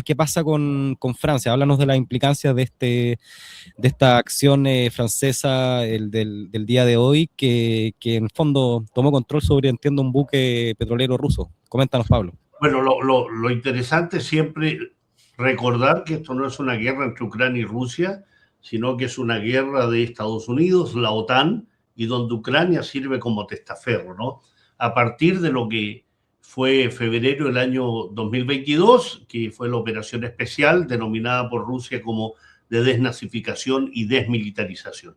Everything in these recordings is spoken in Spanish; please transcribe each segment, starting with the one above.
¿Qué pasa con Francia? Háblanos de las implicancias de esta acción francesa del día de hoy, que en el fondo tomó control sobre, entiendo, un buque petrolero ruso. Coméntanos, Pablo. Bueno, lo interesante es siempre recordar que esto no es una guerra entre Ucrania y Rusia, sino que es una guerra de Estados Unidos, la OTAN, y donde Ucrania sirve como testaferro, ¿no? A partir de lo que fue febrero del año 2022, que fue la operación especial denominada por Rusia como de desnazificación y desmilitarización.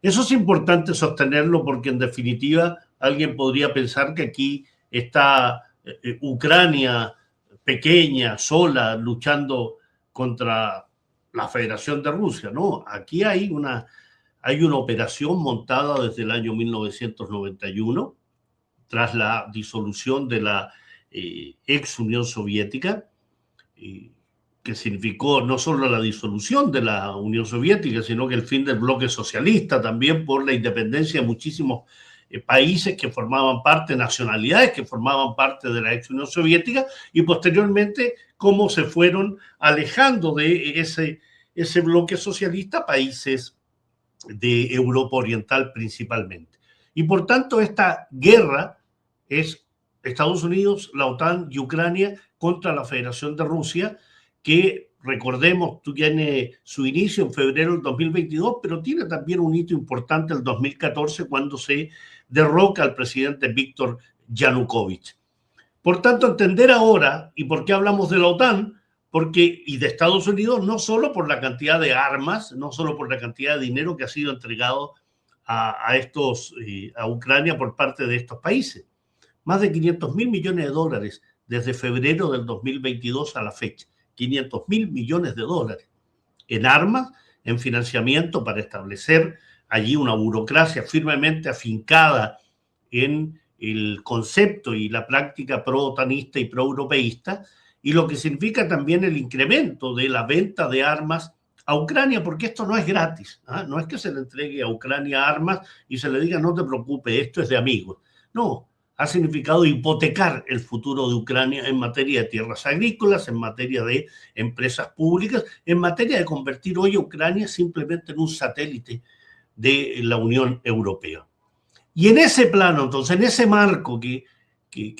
Eso es importante sostenerlo porque, en definitiva, alguien podría pensar que aquí está Ucrania pequeña, sola, luchando contra la Federación de Rusia. No, aquí hay una operación montada desde el año 1991, tras la disolución de la ex Unión Soviética, que significó no solo la disolución de la Unión Soviética, sino que el fin del bloque socialista, también por la independencia de muchísimos países que formaban parte, nacionalidades que formaban parte de la ex Unión Soviética, y posteriormente cómo se fueron alejando de ese bloque socialista países de Europa Oriental principalmente. Y por tanto esta guerra es Estados Unidos, la OTAN y Ucrania contra la Federación de Rusia, que, recordemos, tiene su inicio en febrero del 2022, pero tiene también un hito importante el 2014, cuando se derroca al presidente Víctor Yanukovych. Por tanto, entender ahora, ¿y por qué hablamos de la OTAN? Y de Estados Unidos, no solo por la cantidad de armas, no solo por la cantidad de dinero que ha sido entregado a Ucrania por parte de estos países. Más de 500.000 millones de dólares desde febrero del 2022 a la fecha. 500.000 millones de dólares en armas, en financiamiento para establecer allí una burocracia firmemente afincada en el concepto y la práctica pro-otanista y pro-europeísta, y lo que significa también el incremento de la venta de armas a Ucrania, porque esto no es gratis, ¿eh? No es que se le entregue a Ucrania armas y se le diga no te preocupes, esto es de amigos. No, ha significado hipotecar el futuro de Ucrania en materia de tierras agrícolas, en materia de empresas públicas, en materia de convertir hoy a Ucrania simplemente en un satélite de la Unión Europea. Y en ese plano, entonces, en ese marco que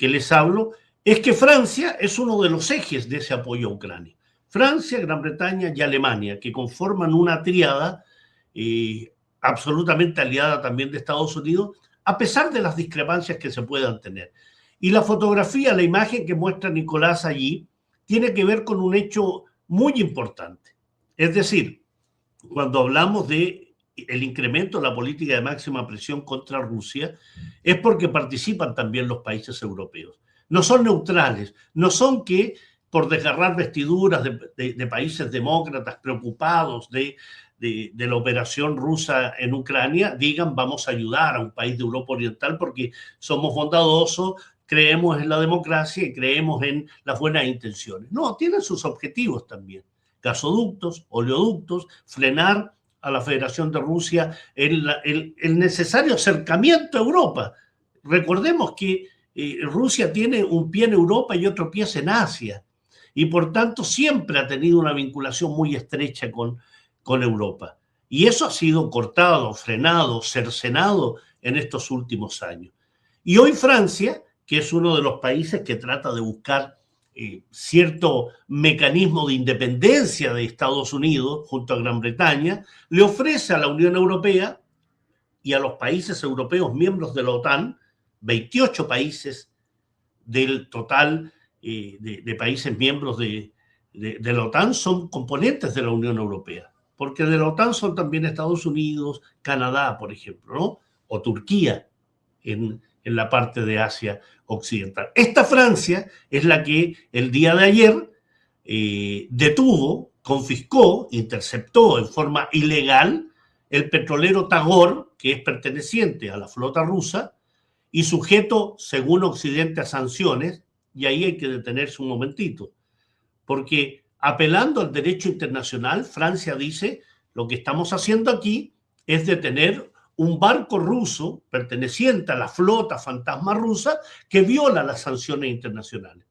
les hablo, es que Francia es uno de los ejes de ese apoyo a Ucrania. Francia, Gran Bretaña y Alemania, que conforman una tríada absolutamente aliada también de Estados Unidos, a pesar de las discrepancias que se puedan tener. Y la fotografía, la imagen que muestra Nicolás allí, tiene que ver con un hecho muy importante. Es decir, cuando hablamos de el incremento de la política de máxima presión contra Rusia, es porque participan también los países europeos. No son neutrales, no son que por desgarrar vestiduras de países demócratas preocupados de la operación rusa en Ucrania, digan vamos a ayudar a un país de Europa Oriental porque somos bondadosos, creemos en la democracia y creemos en las buenas intenciones. No, tienen sus objetivos también. Gasoductos, oleoductos, frenar a la Federación de Rusia el necesario acercamiento a Europa. Recordemos que Rusia tiene un pie en Europa y otro pie en Asia, y por tanto siempre ha tenido una vinculación muy estrecha con Europa. Y eso ha sido cortado, frenado, cercenado en estos últimos años. Y hoy Francia, que es uno de los países que trata de buscar cierto mecanismo de independencia de Estados Unidos junto a Gran Bretaña, le ofrece a la Unión Europea y a los países europeos miembros de la OTAN, 28 países del total de países miembros de la OTAN son componentes de la Unión Europea, porque de la OTAN son también Estados Unidos, Canadá, por ejemplo, ¿no? O Turquía en la parte de Asia Occidental. Esta Francia es la que el día de ayer detuvo, confiscó, interceptó en forma ilegal el petrolero Tagor, que es perteneciente a la flota rusa y sujeto, según Occidente, a sanciones. Y ahí hay que detenerse un momentito, porque apelando al derecho internacional, Francia dice, lo que estamos haciendo aquí es detener un barco ruso perteneciente a la flota fantasma rusa que viola las sanciones internacionales.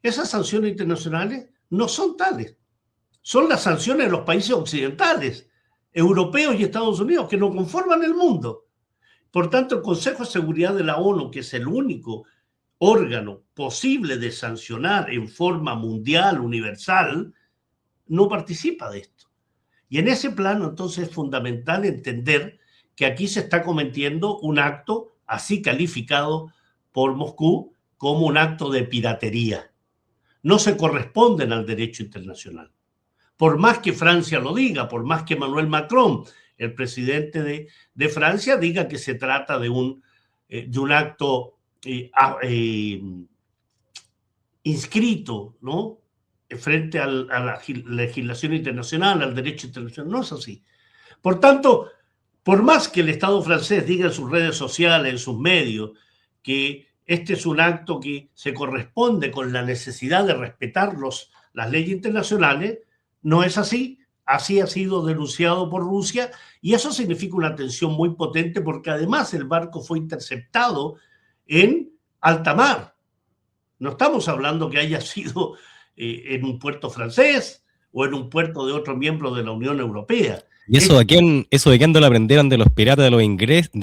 Esas sanciones internacionales no son tales. Son las sanciones de los países occidentales, europeos y Estados Unidos, que no conforman el mundo. Por tanto, el Consejo de Seguridad de la ONU, que es el único órgano posible de sancionar en forma mundial, universal, no participa de esto. Y en ese plano, entonces, es fundamental entender que aquí se está cometiendo un acto así calificado por Moscú como un acto de piratería. No se corresponden al derecho internacional. Por más que Francia lo diga, por más que Emmanuel Macron, el presidente de Francia, diga que se trata de un acto inscrito, ¿no?, frente a la legislación internacional, al derecho internacional. No es así. Por tanto, por más que el Estado francés diga en sus redes sociales, en sus medios, que este es un acto que se corresponde con la necesidad de respetar las leyes internacionales, no es así. Así ha sido denunciado por Rusia y eso significa una tensión muy potente porque además el barco fue interceptado en alta mar. No estamos hablando que haya sido en un puerto francés o en un puerto de otro miembro de la Unión Europea. ¿Y eso de quién lo aprendieron? ¿De los piratas de los ingleses No,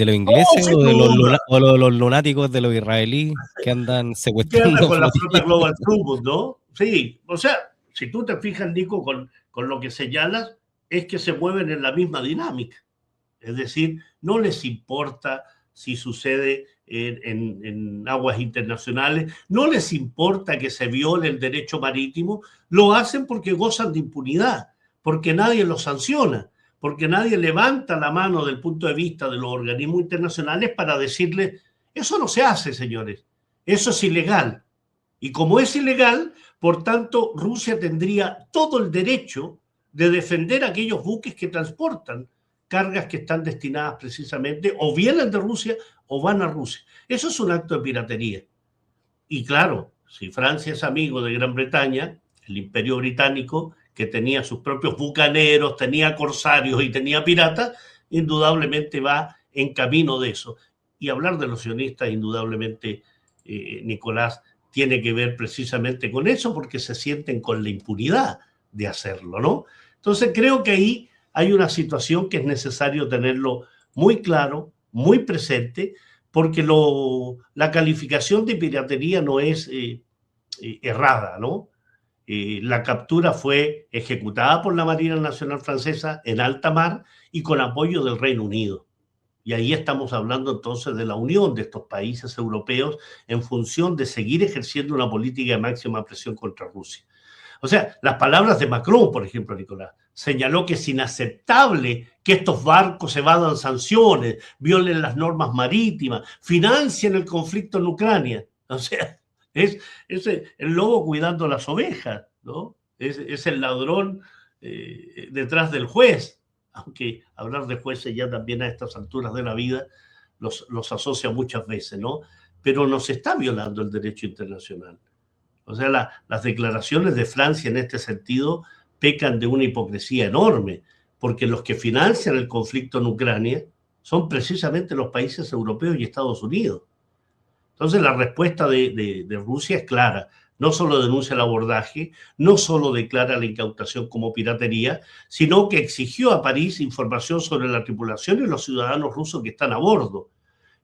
o de los lunáticos de los israelíes que andan secuestrando con la flotillas? flota Global Trubus, ¿no? Sí, o sea, si tú te fijas, Nico, con lo que señalas, es que se mueven en la misma dinámica. Es decir, no les importa si sucede en aguas internacionales, no les importa que se viole el derecho marítimo, lo hacen porque gozan de impunidad, porque nadie los sanciona, porque nadie levanta la mano del punto de vista de los organismos internacionales para decirles, eso no se hace, señores, eso es ilegal. Y como es ilegal, por tanto, Rusia tendría todo el derecho de defender a aquellos buques que transportan cargas que están destinadas precisamente o vienen de Rusia o van a Rusia. Eso es un acto de piratería. Y claro, si Francia es amigo de Gran Bretaña, el Imperio Británico, que tenía sus propios bucaneros, tenía corsarios y tenía piratas, indudablemente va en camino de eso. Y hablar de los sionistas, indudablemente, Nicolás, tiene que ver precisamente con eso, porque se sienten con la impunidad de hacerlo, ¿no? Entonces creo que ahí hay una situación que es necesario tenerlo muy claro, muy presente, porque la calificación de piratería no es errada, ¿no? La captura fue ejecutada por la Marina Nacional Francesa en alta mar y con apoyo del Reino Unido. Y ahí estamos hablando entonces de la unión de estos países europeos en función de seguir ejerciendo una política de máxima presión contra Rusia. O sea, las palabras de Macron, por ejemplo, Nicolás, señaló que es inaceptable que estos barcos evadan sanciones, violen las normas marítimas, financien el conflicto en Ucrania. O sea, es el lobo cuidando las ovejas, ¿no? Es el ladrón detrás del juez, aunque hablar de jueces ya también a estas alturas de la vida los asocia muchas veces, ¿no? Pero nos está violando el derecho internacional. O sea, las declaraciones de Francia en este sentido pecan de una hipocresía enorme, porque los que financian el conflicto en Ucrania son precisamente los países europeos y Estados Unidos. Entonces la respuesta de Rusia es clara. No solo denuncia el abordaje, no solo declara la incautación como piratería, sino que exigió a París información sobre la tripulación y los ciudadanos rusos que están a bordo.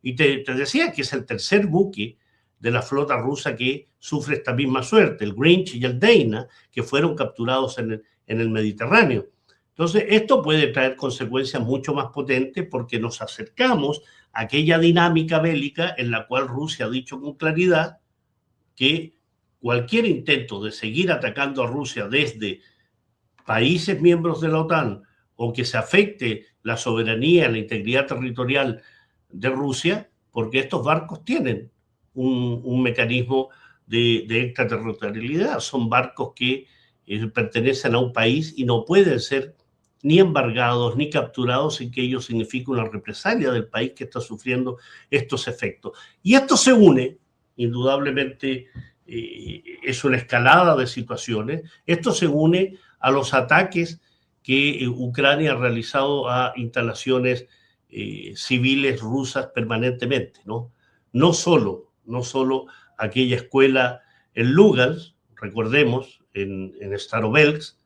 Y te decía que es el tercer buque de la flota rusa que sufre esta misma suerte, el Grinch y el Dana, que fueron capturados en el Mediterráneo. Entonces, esto puede traer consecuencias mucho más potentes porque nos acercamos a aquella dinámica bélica en la cual Rusia ha dicho con claridad que cualquier intento de seguir atacando a Rusia desde países miembros de la OTAN o que se afecte la soberanía, la integridad territorial de Rusia, porque estos barcos tienen un mecanismo de extraterritorialidad. Son barcos que pertenecen a un país y no pueden ser ni embargados ni capturados sin que ello signifique una represalia del país que está sufriendo estos efectos. Y esto se une, indudablemente, es una escalada de situaciones. Esto se une a los ataques que Ucrania ha realizado a instalaciones civiles rusas permanentemente, ¿no? No solo aquella escuela en Lugansk, recordemos, en Starovelsk,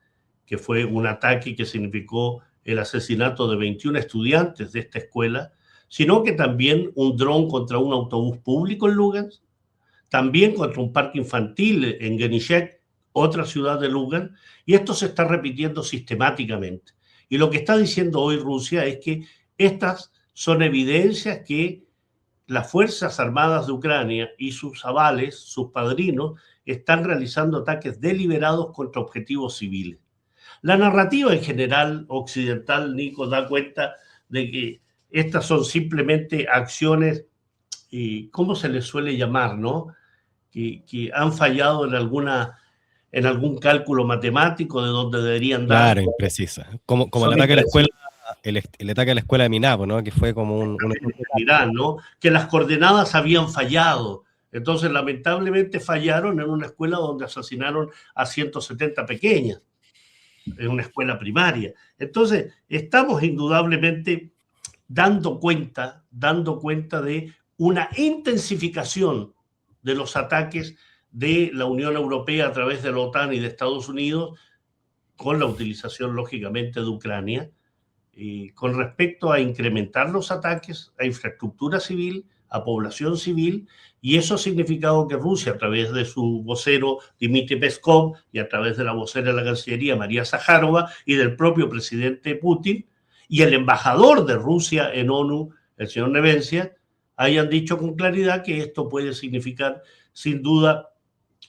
que fue un ataque que significó el asesinato de 21 estudiantes de esta escuela, sino que también un dron contra un autobús público en Lugansk, también contra un parque infantil en Genishek, otra ciudad de Lugansk, y esto se está repitiendo sistemáticamente. Y lo que está diciendo hoy Rusia es que estas son evidencias que las Fuerzas Armadas de Ucrania y sus avales, sus padrinos, están realizando ataques deliberados contra objetivos civiles. La narrativa en general occidental, Nico, da cuenta de que estas son simplemente acciones, ¿cómo se les suele llamar, no? Que han fallado en algún cálculo matemático de donde deberían dar. Claro, imprecisa. Como el ataque a la escuela, el ataque a la escuela de Minapo, ¿no? Que fue como un Irán, ¿no? Que las coordenadas habían fallado. Entonces, lamentablemente fallaron en una escuela donde asesinaron a 170 pequeñas, en una escuela primaria. Entonces, estamos indudablemente dando cuenta de una intensificación de los ataques de la Unión Europea a través de la OTAN y de Estados Unidos, con la utilización, lógicamente, de Ucrania, con respecto a incrementar los ataques a infraestructura civil, a población civil, y eso ha significado que Rusia, a través de su vocero Dmitry Peskov y a través de la vocera de la Cancillería María Zaharova y del propio presidente Putin y el embajador de Rusia en ONU, el señor Nevencia, hayan dicho con claridad que esto puede significar, sin duda,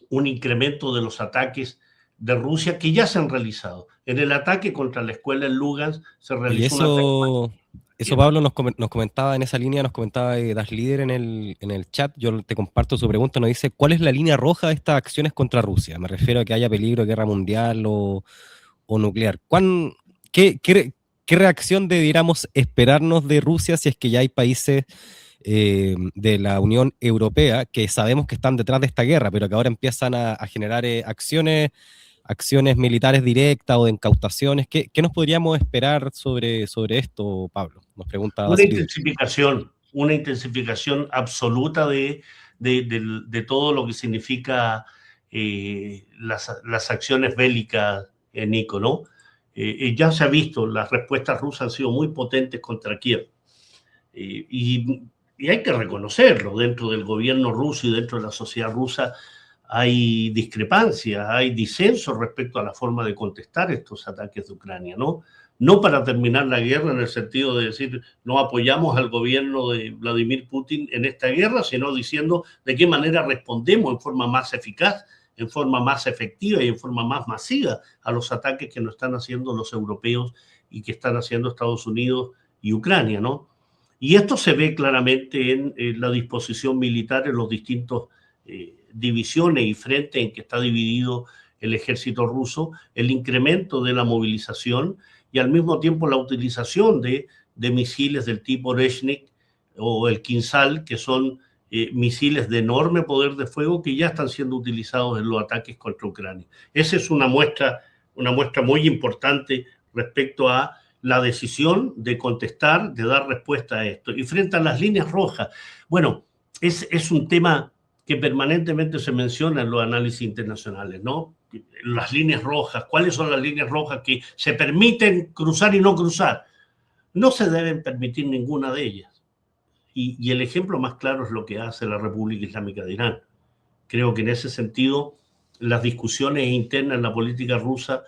un incremento de los ataques de Rusia que ya se han realizado. En el ataque contra la escuela en Lugansk se realizó eso Pablo nos comentaba en esa línea, nos comentaba Das Líder en el chat. Yo te comparto su pregunta, nos dice: ¿cuál es la línea roja de estas acciones contra Rusia? Me refiero a que haya peligro de guerra mundial o nuclear. ¿Qué reacción debiéramos esperarnos de Rusia si es que ya hay países de la Unión Europea que sabemos que están detrás de esta guerra, pero que ahora empiezan a generar acciones militares directas o de incautaciones? ¿Qué nos podríamos esperar sobre esto, Pablo? Nos pregunta. Una intensificación absoluta de todo lo que significa las acciones bélicas, Nico, ¿no? Ya se ha visto, las respuestas rusas han sido muy potentes contra Kiev. Y hay que reconocerlo, dentro del gobierno ruso y dentro de la sociedad rusa hay discrepancias, hay disensos respecto a la forma de contestar estos ataques de Ucrania, ¿no? No para terminar la guerra en el sentido de decir no apoyamos al gobierno de Vladimir Putin en esta guerra, sino diciendo de qué manera respondemos en forma más eficaz, en forma más efectiva y en forma más masiva a los ataques que nos están haciendo los europeos y que están haciendo Estados Unidos y Ucrania, ¿no? Y esto se ve claramente en la disposición militar en los distintos divisiones y frentes en que está dividido el ejército ruso, el incremento de la movilización y al mismo tiempo la utilización de misiles del tipo Reshnik o el Kinsal, que son misiles de enorme poder de fuego que ya están siendo utilizados en los ataques contra Ucrania. Esa es una muestra muy importante respecto a la decisión de contestar, de dar respuesta a esto. Y frente a las líneas rojas, bueno, es un tema que permanentemente se menciona en los análisis internacionales, ¿no? Las líneas rojas, ¿cuáles son las líneas rojas que se permiten cruzar y no cruzar? No se deben permitir ninguna de ellas. Y el ejemplo más claro es lo que hace la República Islámica de Irán. Creo que en ese sentido las discusiones internas en la política rusa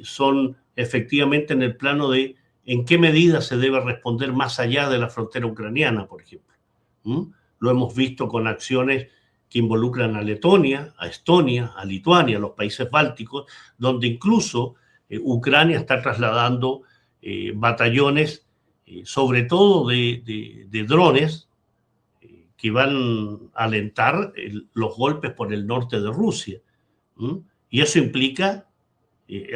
son efectivamente en el plano de en qué medida se debe responder más allá de la frontera ucraniana, por ejemplo. Lo hemos visto con acciones que involucran a Letonia, a Estonia, a Lituania, a los países bálticos, donde incluso Ucrania está trasladando batallones, sobre todo de drones, que van a alentar los golpes por el norte de Rusia. Y eso implica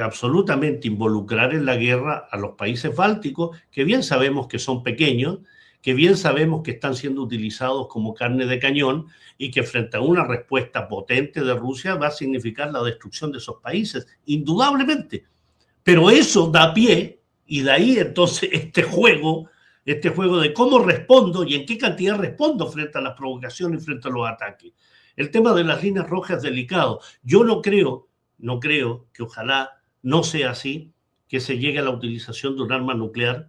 absolutamente involucrar en la guerra a los países bálticos, que bien sabemos que son pequeños, que bien sabemos que están siendo utilizados como carne de cañón y que frente a una respuesta potente de Rusia va a significar la destrucción de esos países, indudablemente. Pero eso da pie, y de ahí entonces este juego de cómo respondo y en qué cantidad respondo frente a las provocaciones y frente a los ataques. El tema de las líneas rojas es delicado. Yo no creo, no creo, que ojalá no sea así, que se llegue a la utilización de un arma nuclear,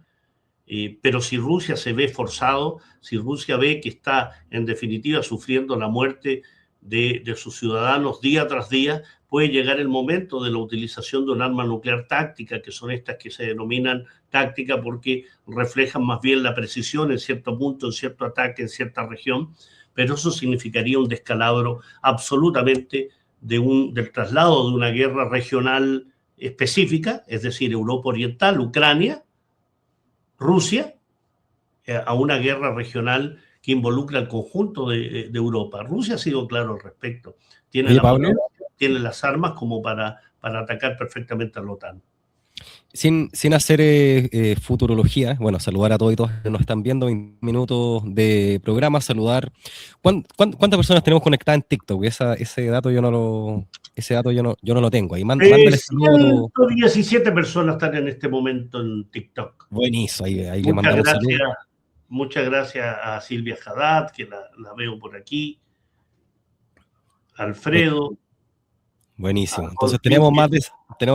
pero si Rusia se ve forzado, si Rusia ve que está en definitiva sufriendo la muerte de sus ciudadanos día tras día, puede llegar el momento de la utilización de un arma nuclear táctica, que son estas que se denominan táctica porque reflejan más bien la precisión en cierto punto, en cierto ataque, en cierta región, pero eso significaría un descalabro absolutamente del traslado de una guerra regional específica, es decir, Europa Oriental, Ucrania, Rusia, a una guerra regional que involucra al conjunto de Europa. Rusia ha sido claro al respecto. Tiene Oye, la Pablo, potencia, tiene las armas como para atacar perfectamente a la OTAN. sin hacer futurología, bueno, saludar a todos y todas que nos están viendo, 20 minutos de programa, saludar. ¿Cuántas personas tenemos conectadas en TikTok? Ese dato yo no lo tengo. Ahí mándale saludos. 117 personas están en este momento en TikTok. Buenísimo, ahí le mandamos saludos. Muchas gracias a Silvia Haddad, que la veo por aquí. Alfredo. Buenísimo. Entonces tenemos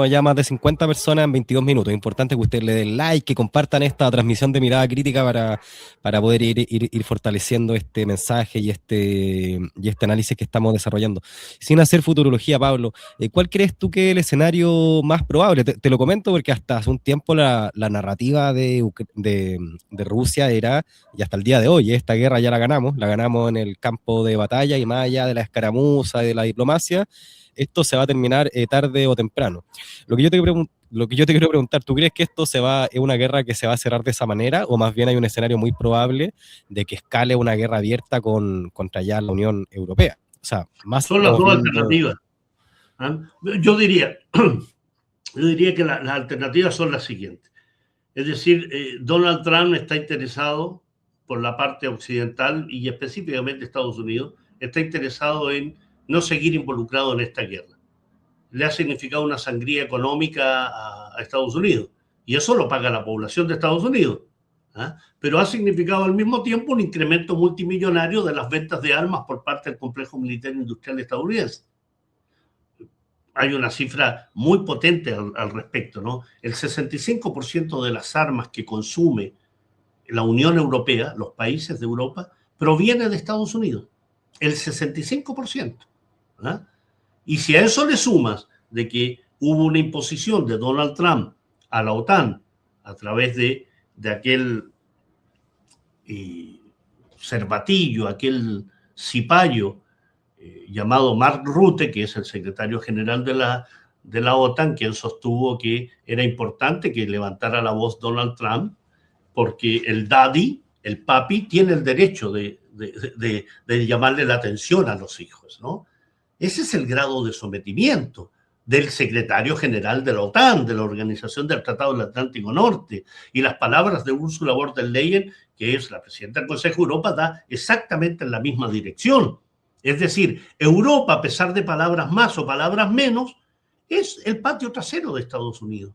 ya más de 50 personas en 22 minutos. Es importante que usted le dé like, que compartan esta transmisión de Mirada Crítica para poder ir fortaleciendo este mensaje y este análisis que estamos desarrollando. Sin hacer futurología, Pablo, ¿cuál crees tú que es el escenario más probable? Te lo comento porque hasta hace un tiempo la narrativa de Rusia era, y hasta el día de hoy, esta guerra ya la ganamos en el campo de batalla y más allá de la escaramuza, de la diplomacia, esto se va a terminar tarde o temprano. Lo que yo te quiero preguntar, ¿tú crees que es una guerra que se va a cerrar de esa manera o más bien hay un escenario muy probable de que escale una guerra abierta contra ya la Unión Europea? O sea, son las dos alternativas. Yo diría que las alternativas son las siguientes. Es decir, Donald Trump está interesado por la parte occidental y específicamente Estados Unidos, está interesado en no seguir involucrado en esta guerra. Le ha significado una sangría económica a Estados Unidos y eso lo paga la población de Estados Unidos. Pero ha significado al mismo tiempo un incremento multimillonario de las ventas de armas por parte del complejo militar industrial estadounidense. Hay una cifra muy potente al respecto, ¿no? El 65% de las armas que consume la Unión Europea, los países de Europa, proviene de Estados Unidos. El 65%. Y si a eso le sumas de que hubo una imposición de Donald Trump a la OTAN a través de aquel cervatillo, aquel cipayo llamado Mark Rutte, que es el secretario general de la OTAN, quien sostuvo que era importante que levantara la voz Donald Trump, porque el daddy, el papi, tiene el derecho de llamarle la atención a los hijos, ¿no? Ese es el grado de sometimiento del secretario general de la OTAN, de la Organización del Tratado del Atlántico Norte. Y las palabras de Ursula von der Leyen, que es la presidenta del Consejo de Europa, da exactamente en la misma dirección. Es decir, Europa, a pesar de palabras más o palabras menos, es el patio trasero de Estados Unidos.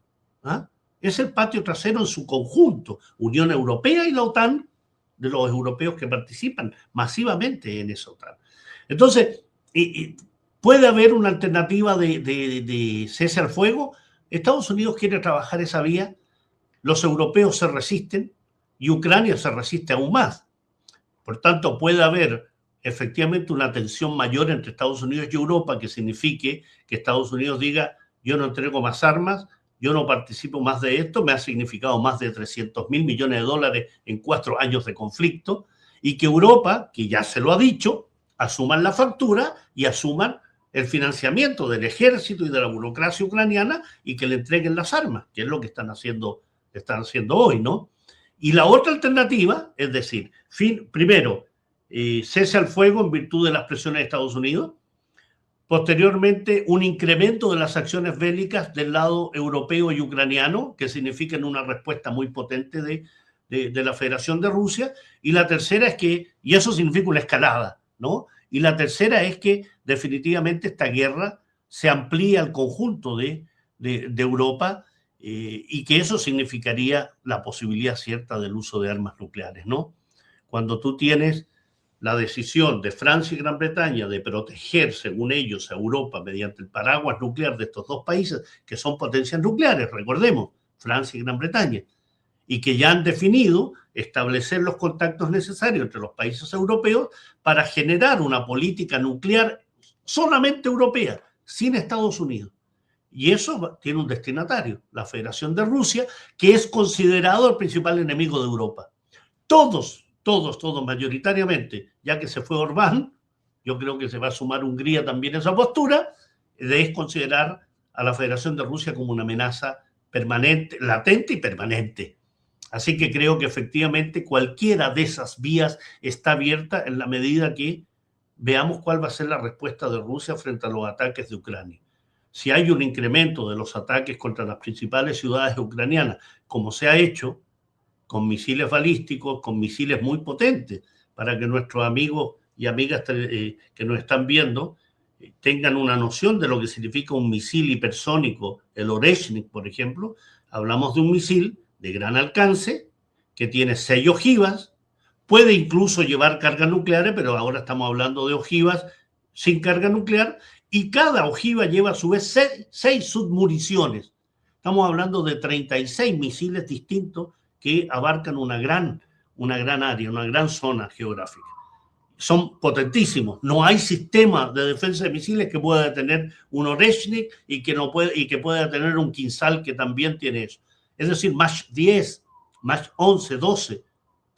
Es el patio trasero en su conjunto, Unión Europea y la OTAN, de los europeos que participan masivamente en esa OTAN. Entonces, ¿puede haber una alternativa de cese al fuego? Estados Unidos quiere trabajar esa vía, los europeos se resisten y Ucrania se resiste aún más. Por tanto, puede haber efectivamente una tensión mayor entre Estados Unidos y Europa que signifique que Estados Unidos diga yo no entrego más armas, yo no participo más de esto, me ha significado más de 300.000 millones de dólares en 4 años de conflicto, y que Europa, que ya se lo ha dicho, asuman la factura y asuman el financiamiento del ejército y de la burocracia ucraniana y que le entreguen las armas, que es lo que están haciendo hoy, ¿no? Y la otra alternativa, es decir, primero, cese al fuego en virtud de las presiones de Estados Unidos, posteriormente un incremento de las acciones bélicas del lado europeo y ucraniano, que significan una respuesta muy potente de la Federación de Rusia, y la tercera es que, y eso significa una escalada, ¿no? Y la tercera es que definitivamente esta guerra se amplía al conjunto de Europa y que eso significaría la posibilidad cierta del uso de armas nucleares, ¿no? Cuando tú tienes la decisión de Francia y Gran Bretaña de proteger, según ellos, a Europa mediante el paraguas nuclear de estos dos países, que son potencias nucleares, recordemos, Francia y Gran Bretaña, y que ya han definido establecer los contactos necesarios entre los países europeos para generar una política nuclear solamente europea, sin Estados Unidos. Y eso tiene un destinatario, la Federación de Rusia, que es considerado el principal enemigo de Europa. Todos, mayoritariamente, ya que se fue Orbán, yo creo que se va a sumar Hungría también a esa postura, de considerar a la Federación de Rusia como una amenaza permanente, latente y permanente. Así que creo que efectivamente cualquiera de esas vías está abierta en la medida que veamos cuál va a ser la respuesta de Rusia frente a los ataques de Ucrania. Si hay un incremento de los ataques contra las principales ciudades ucranianas, como se ha hecho, con misiles balísticos, con misiles muy potentes, para que nuestros amigos y amigas que nos están viendo tengan una noción de lo que significa un misil hipersónico, el Oreshnik, por ejemplo. Hablamos de un misil de gran alcance que tiene 6 ojivas, puede incluso llevar cargas nucleares, pero ahora estamos hablando de ojivas sin carga nuclear, y cada ojiva lleva a su vez 6 submuniciones. Estamos hablando de 36 misiles distintos que abarcan una gran área, una gran zona geográfica. Son potentísimos. No hay sistema de defensa de misiles que pueda tener un Oreshnik y que pueda tener un Kinzhal que también tiene eso. Es decir, más 10, más 11, 12,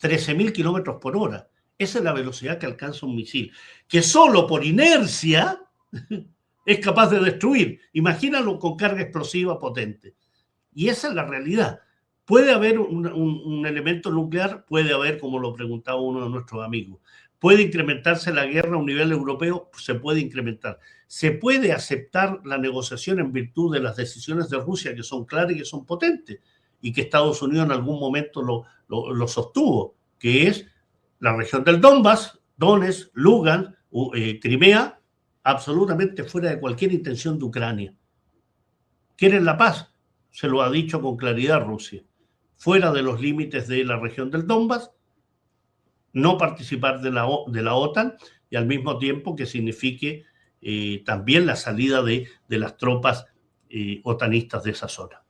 13.000 kilómetros por hora. Esa es la velocidad que alcanza un misil, que solo por inercia es capaz de destruir. Imagínalo con carga explosiva potente. Y esa es la realidad. ¿Puede haber un elemento nuclear? Puede haber, como lo preguntaba uno de nuestros amigos. ¿Puede incrementarse la guerra a un nivel europeo? Se puede incrementar. ¿Se puede aceptar la negociación en virtud de las decisiones de Rusia, que son claras y que son potentes? Y que Estados Unidos en algún momento lo sostuvo, que es la región del Donbass, Donetsk, Lugansk, Crimea, absolutamente fuera de cualquier intención de Ucrania. ¿Quieren la paz? Se lo ha dicho con claridad Rusia. Fuera de los límites de la región del Donbass, no participar de la OTAN, y al mismo tiempo que signifique también la salida de las tropas otanistas de esa zona.